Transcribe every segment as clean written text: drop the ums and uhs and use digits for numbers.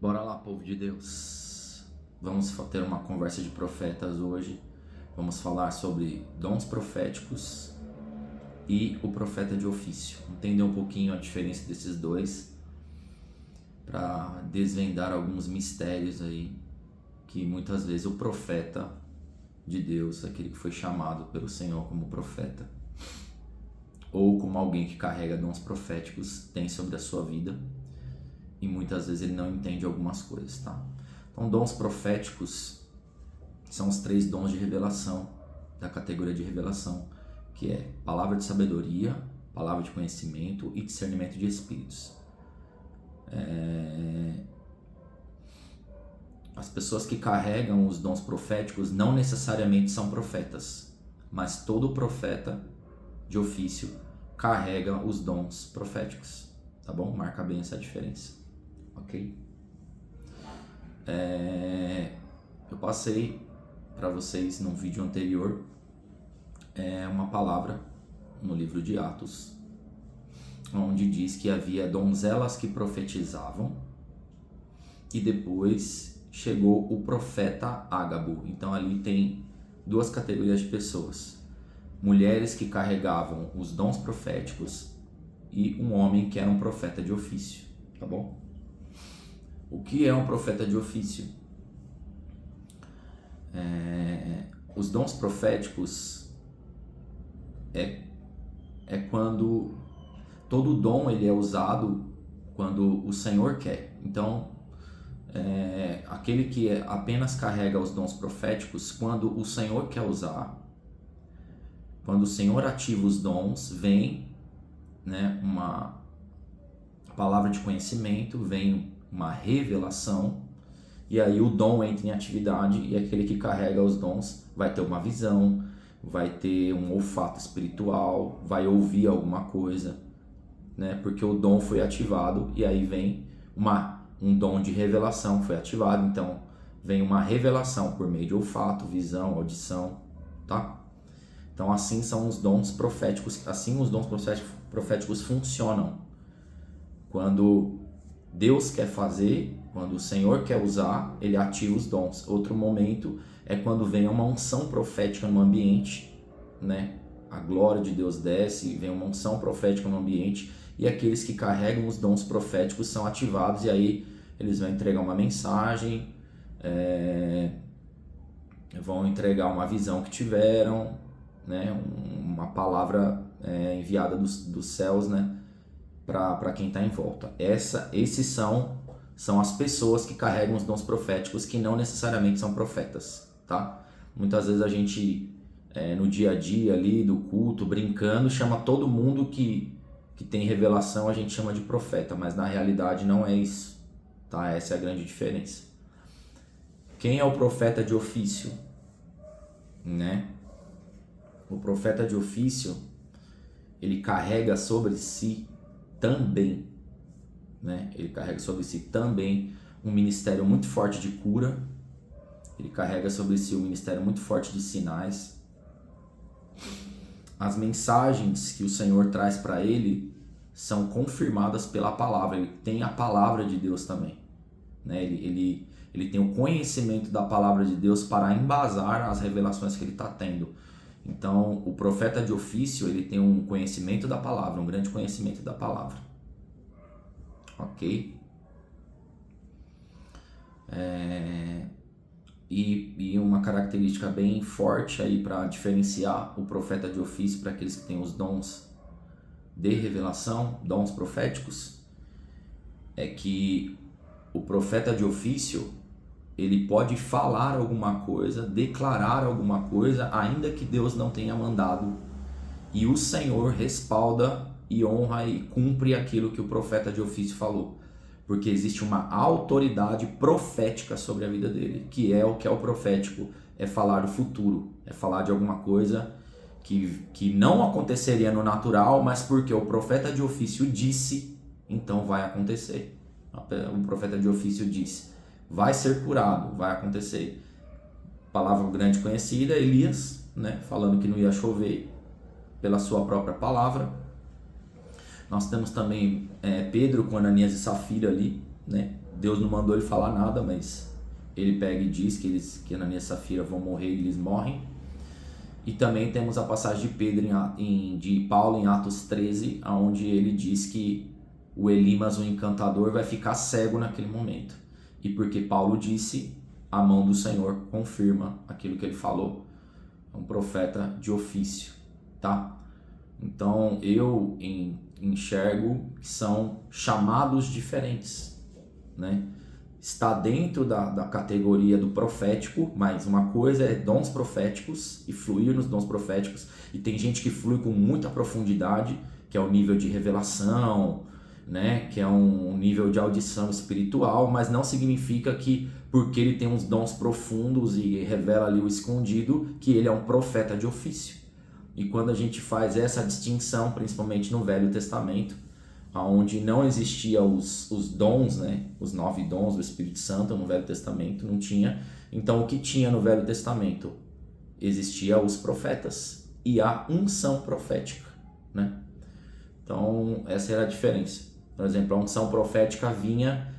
Bora lá, povo de Deus. Vamos ter uma conversa de profetas hoje. Vamos falar sobre dons proféticos e o profeta de ofício. Entender um pouquinho a diferença desses dois para desvendar alguns mistérios aí que muitas vezes o profeta de Deus, aquele que foi chamado pelo Senhor como profeta, ou como alguém que carrega dons proféticos, tem sobre a sua vida. E muitas vezes ele não entende algumas coisas, tá? Então, dons proféticos são os 3 dons de revelação, da categoria de revelação, que é palavra de sabedoria, palavra de conhecimento e discernimento de espíritos. As pessoas que carregam os dons proféticos não necessariamente são profetas, mas todo profeta de ofício carrega os dons proféticos, tá bom? Marca bem essa diferença. Ok? Eu passei para vocês num vídeo anterior uma palavra no livro de Atos, onde diz que havia donzelas que profetizavam e depois chegou o profeta Ágabo. Então ali tem 2 categorias de pessoas: mulheres que carregavam os dons proféticos e um homem que era um profeta de ofício, tá bom? O que é um profeta de ofício? Os dons proféticos é quando todo dom ele é usado quando o Senhor quer. Então, aquele que apenas carrega os dons proféticos, quando o Senhor quer usar, quando o Senhor ativa os dons, vem, uma palavra de conhecimento, vem uma revelação, e aí o dom entra em atividade e aquele que carrega os dons vai ter uma visão, vai ter um olfato espiritual, vai ouvir alguma coisa, porque o dom foi ativado e aí vem um dom de revelação foi ativado, então vem uma revelação por meio de olfato, visão, audição, tá? Então assim são os dons proféticos, assim os dons proféticos funcionam. Quando Deus quer fazer, quando o Senhor quer usar, ele ativa os dons. Outro momento é quando vem uma unção profética no ambiente, A glória de Deus desce, vem uma unção profética no ambiente e aqueles que carregam os dons proféticos são ativados e aí eles vão entregar uma mensagem, vão entregar uma visão que tiveram, uma palavra enviada dos céus, para quem está em volta. Esses são as pessoas que carregam os dons proféticos, que não necessariamente são profetas, tá? Muitas vezes a gente, no dia a dia ali do culto, brincando, chama todo mundo que tem revelação, a gente chama de profeta, mas na realidade não é isso, tá? Essa é a grande diferença. Quem é o profeta de ofício? O profeta de ofício, ele carrega sobre si também, ele carrega sobre si também um ministério muito forte de cura, ele carrega sobre si um ministério muito forte de sinais. As mensagens que o Senhor traz para ele são confirmadas pela palavra, ele tem a palavra de Deus também, ele tem o conhecimento da palavra de Deus para embasar as revelações que ele está tendo. Então, o profeta de ofício, ele tem um conhecimento da palavra, um grande conhecimento da palavra. Ok? E uma característica bem forte aí para diferenciar o profeta de ofício para aqueles que têm os dons de revelação, dons proféticos, é que o profeta de ofício, ele pode falar alguma coisa, declarar alguma coisa, ainda que Deus não tenha mandado. E o Senhor respalda e honra e cumpre aquilo que o profeta de ofício falou. Porque existe uma autoridade profética sobre a vida dele, que é o profético, é falar do futuro, é falar de alguma coisa que não aconteceria no natural, mas porque o profeta de ofício disse, então vai acontecer. O profeta de ofício disse, vai ser curado, vai acontecer. Palavra grande conhecida, Elias, falando que não ia chover pela sua própria palavra. Nós temos também Pedro com Ananias e Safira ali, Deus não mandou ele falar nada, mas ele pega e diz que Ananias e Safira vão morrer e eles morrem. E também temos a passagem de Pedro de Paulo em Atos 13, onde ele diz que o Elimas, o encantador, vai ficar cego naquele momento. E porque Paulo disse, a mão do Senhor confirma aquilo que ele falou. É um profeta de ofício, tá? Então eu enxergo que são chamados diferentes, né? Está dentro da categoria do profético, mas uma coisa é dons proféticos e fluir nos dons proféticos, e tem gente que flui com muita profundidade, que é o nível de revelação, né? Que é um nível de audição espiritual, mas não significa que porque ele tem uns dons profundos e revela ali o escondido, que ele é um profeta de ofício. E quando a gente faz essa distinção, principalmente no Velho Testamento, onde não existia os dons, né? Os 9 dons do Espírito Santo no Velho Testamento, não tinha. Então o que tinha no Velho Testamento? Existia os profetas e a unção profética, né? Então essa era a diferença. Por exemplo, a unção profética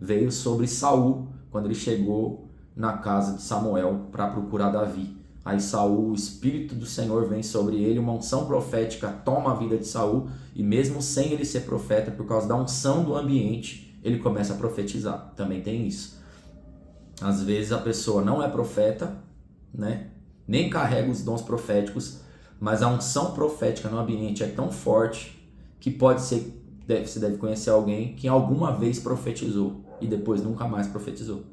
veio sobre Saul quando ele chegou na casa de Samuel para procurar Davi. Aí Saul, o Espírito do Senhor vem sobre ele, uma unção profética toma a vida de Saul, e mesmo sem ele ser profeta, por causa da unção do ambiente, ele começa a profetizar. Também tem isso. Às vezes a pessoa não é profeta, né? Nem carrega os dons proféticos, mas a unção profética no ambiente é tão forte que pode ser, você deve conhecer alguém que alguma vez profetizou e depois nunca mais profetizou.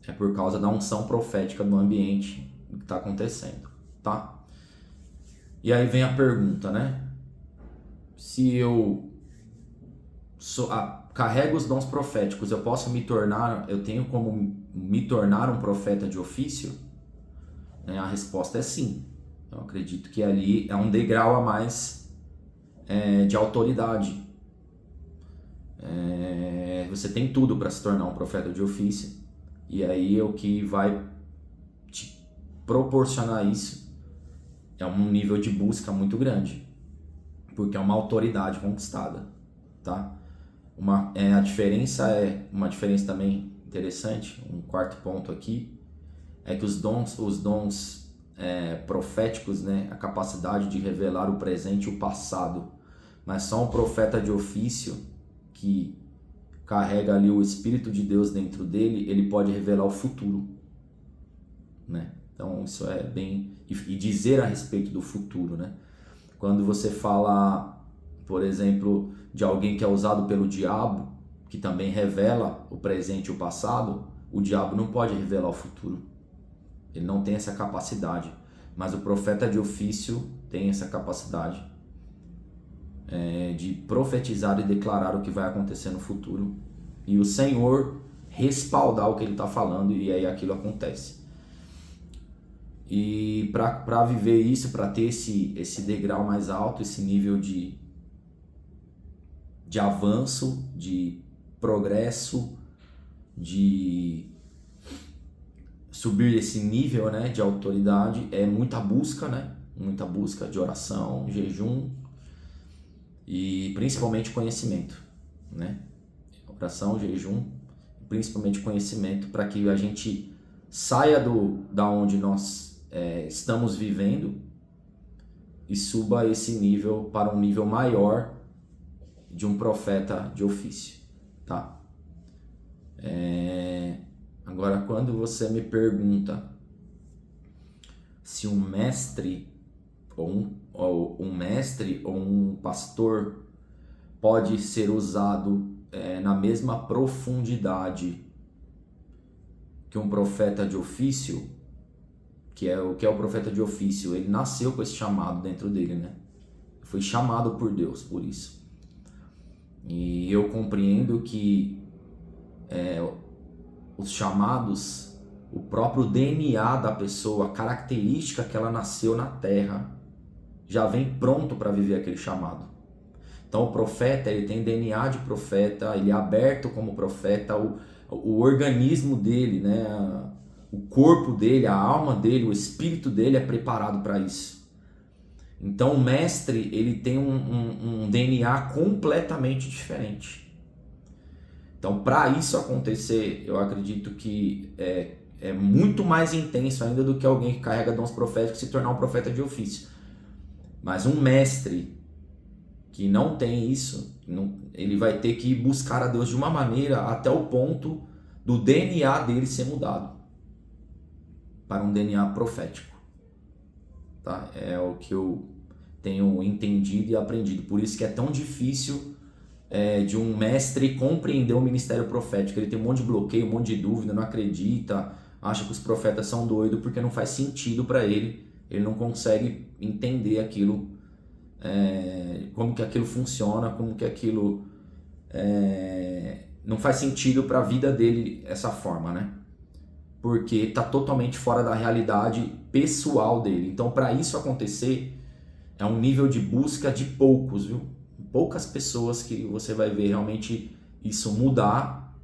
É por causa da unção profética do ambiente que está acontecendo, tá? E aí vem a pergunta, né? Se eu carrego os dons proféticos, eu tenho como me tornar um profeta de ofício? Né? A resposta é sim. Eu acredito que ali é um degrau a mais de autoridade. Você tem tudo para se tornar um profeta de ofício. E aí o que vai te proporcionar isso é um nível de busca muito grande, porque é uma autoridade conquistada, tá? Uma diferença também interessante, um quarto ponto aqui, é que os dons proféticos, né, a capacidade de revelar o presente e o passado, mas só um profeta de ofício que carrega ali o Espírito de Deus dentro dele, ele pode revelar o futuro, né? Então isso é bem... E dizer a respeito do futuro, né? Quando você fala, por exemplo, de alguém que é usado pelo diabo, que também revela o presente e o passado, o diabo não pode revelar o futuro. Ele não tem essa capacidade. Mas o profeta de ofício tem essa capacidade de profetizar e declarar o que vai acontecer no futuro, e o Senhor respaldar o que ele está falando, e aí aquilo acontece. E para viver isso, para ter esse degrau mais alto, esse nível de avanço, de progresso, de subir esse nível, né, de autoridade, é muita busca, né? Muita busca de oração, jejum, e principalmente conhecimento, né? Oração, jejum, principalmente conhecimento, para que a gente saia da onde nós estamos vivendo e suba esse nível para um nível maior de um profeta de ofício, tá? Agora, quando você me pergunta se um mestre ou um pastor pode ser usado na mesma profundidade que um profeta de ofício, que é o profeta de ofício, ele nasceu com esse chamado dentro dele, né? Foi chamado por Deus por isso. E eu compreendo que os chamados, o próprio DNA da pessoa, a característica que ela nasceu na terra, já vem pronto para viver aquele chamado. Então o profeta, ele tem DNA de profeta, ele é aberto como profeta, o organismo dele, né, o corpo dele, a alma dele, o espírito dele é preparado para isso. Então o mestre, ele tem um DNA completamente diferente. Então, para isso acontecer, eu acredito que é muito mais intenso ainda do que alguém que carrega dons proféticos se tornar um profeta de ofício. Mas um mestre que não tem isso, ele vai ter que buscar a Deus de uma maneira até o ponto do DNA dele ser mudado para um DNA profético. Tá? É o que eu tenho entendido e aprendido. Por isso que é tão difícil de um mestre compreender o ministério profético. Ele tem um monte de bloqueio, um monte de dúvida, não acredita, acha que os profetas são doidos porque não faz sentido para ele. Ele não consegue entender aquilo, como que aquilo funciona, como que aquilo não faz sentido para a vida dele essa forma, né? Porque está totalmente fora da realidade pessoal dele. Então, para isso acontecer, é um nível de busca de poucos, viu? Poucas pessoas que você vai ver realmente isso mudar.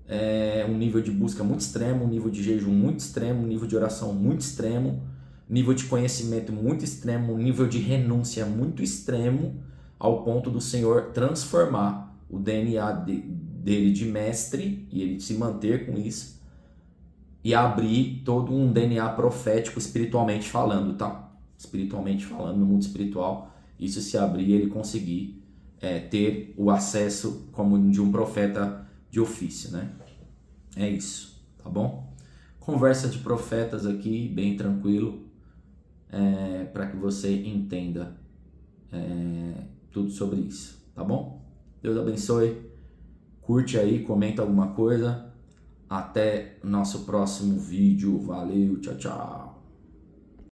É um nível de busca muito extremo, um nível de jejum muito extremo, um nível de oração muito extremo, nível de conhecimento muito extremo, um nível de renúncia muito extremo, ao ponto do Senhor transformar o DNA dele de mestre e ele se manter com isso e abrir todo um DNA profético espiritualmente falando, tá? Espiritualmente falando, no mundo espiritual, isso se abrir e ele conseguir ter o acesso como de um profeta de ofício, né? É isso, tá bom? Conversa de profetas aqui, bem tranquilo, para que você entenda tudo sobre isso, tá bom? Deus abençoe, curte aí, comenta alguma coisa. Até nosso próximo vídeo. Valeu, tchau, tchau.